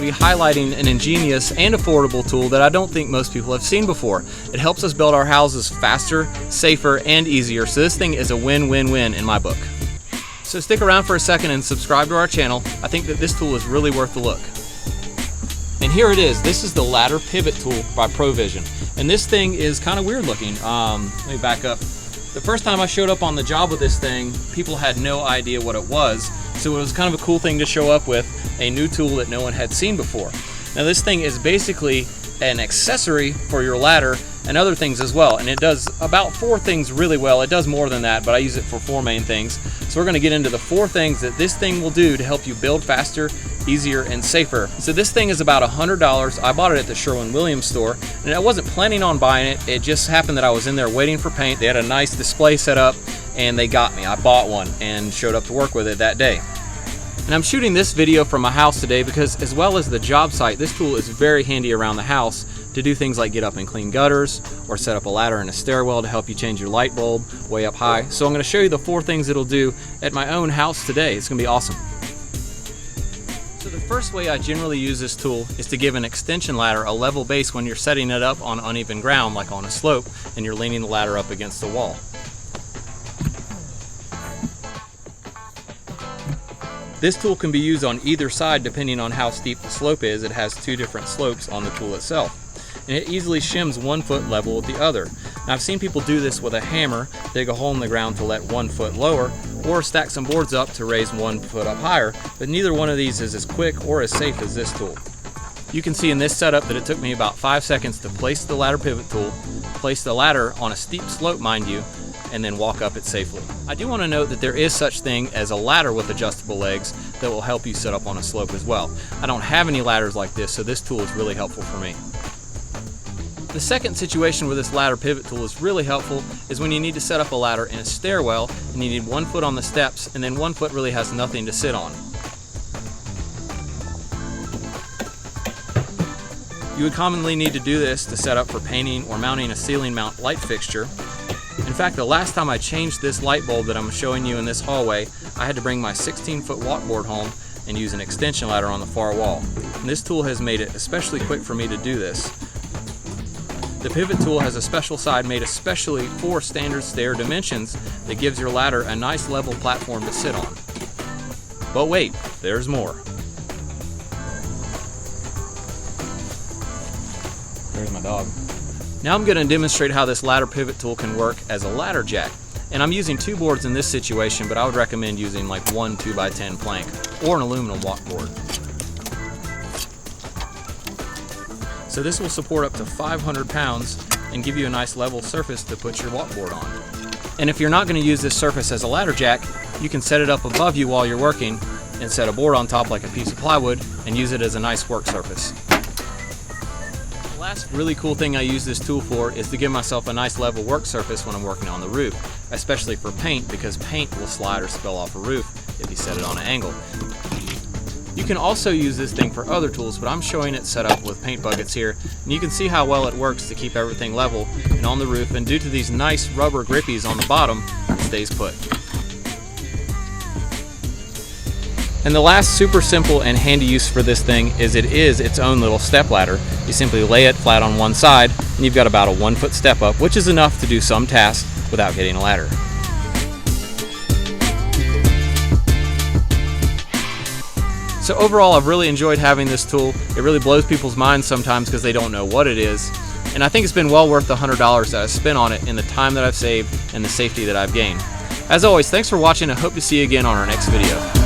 to be highlighting an ingenious and affordable tool that I don't think most people have seen before. It helps us build our houses faster, safer, and easier, so this thing is a win-win-win in my book. So stick around for a second and subscribe to our channel. I think that this tool is really worth the look. And here it is. This is the ladder pivot tool by Provision. And this thing is kind of weird looking. Let me back up. The first time I showed up on the job with this thing, people had no idea what it was. So it was kind of a cool thing to show up with, a new tool that no one had seen before. Now this thing is basically an accessory for your ladder and other things as well. And it does about 4 things really well. It does more than that, but I use it for 4 main things. So we're gonna get into the 4 things that this thing will do to help you build faster, easier, and safer. So this thing is about $100. I bought it at the Sherwin-Williams store, and I wasn't planning on buying it. It just happened that I was in there waiting for paint. They had a nice display set up, and they got me. I bought one and showed up to work with it that day. And I'm shooting this video from my house today because, as well as the job site, this tool is very handy around the house to do things like get up and clean gutters or set up a ladder in a stairwell to help you change your light bulb way up high. So I'm going to show you the 4 things it'll do at my own house today. It's going to be awesome. So the first way I generally use this tool is to give an extension ladder a level base when you're setting it up on uneven ground, like on a slope, and you're leaning the ladder up against the wall. This tool can be used on either side depending on how steep the slope is. It has 2 different slopes on the tool itself. And it easily shims 1 foot level with the other. Now I've seen people do this with a hammer, dig a hole in the ground to let 1 foot lower, or stack some boards up to raise 1 foot up higher, but neither one of these is as quick or as safe as this tool. You can see in this setup that it took me about 5 seconds to place the ladder pivot tool, place the ladder on a steep slope mind you, and then walk up it safely. I do want to note that there is such thing as a ladder with adjustable legs that will help you set up on a slope as well. I don't have any ladders like this, so this tool is really helpful for me. The second situation where this ladder pivot tool is really helpful is when you need to set up a ladder in a stairwell and you need 1 foot on the steps and then 1 foot really has nothing to sit on. You would commonly need to do this to set up for painting or mounting a ceiling mount light fixture. In fact, the last time I changed this light bulb that I'm showing you in this hallway, I had to bring my 16-foot walkboard home and use an extension ladder on the far wall. And this tool has made it especially quick for me to do this. The pivot tool has a special side made especially for standard stair dimensions that gives your ladder a nice level platform to sit on. But wait, there's more. There's my dog. Now I'm going to demonstrate how this ladder pivot tool can work as a ladder jack. And I'm using 2 boards in this situation, but I would recommend using like 1 2x10 plank or an aluminum walkboard. So this will support up to 500 pounds and give you a nice level surface to put your walkboard on. And if you're not going to use this surface as a ladder jack, you can set it up above you while you're working and set a board on top like a piece of plywood and use it as a nice work surface. The last really cool thing I use this tool for is to give myself a nice level work surface when I'm working on the roof, especially for paint, because paint will slide or spill off a roof if you set it on an angle. You can also use this thing for other tools, but I'm showing it set up with paint buckets here, and you can see how well it works to keep everything level and on the roof, and due to these nice rubber grippies on the bottom, it stays put. And the last super simple and handy use for this thing is it is its own little step ladder. You simply lay it flat on one side and you've got about a 1 foot step up, which is enough to do some tasks without getting a ladder. So overall, I've really enjoyed having this tool. It really blows people's minds sometimes because they don't know what it is. And I think it's been well worth the $100 that I spent on it in the time that I've saved and the safety that I've gained. As always, thanks for watching. I hope to see you again on our next video.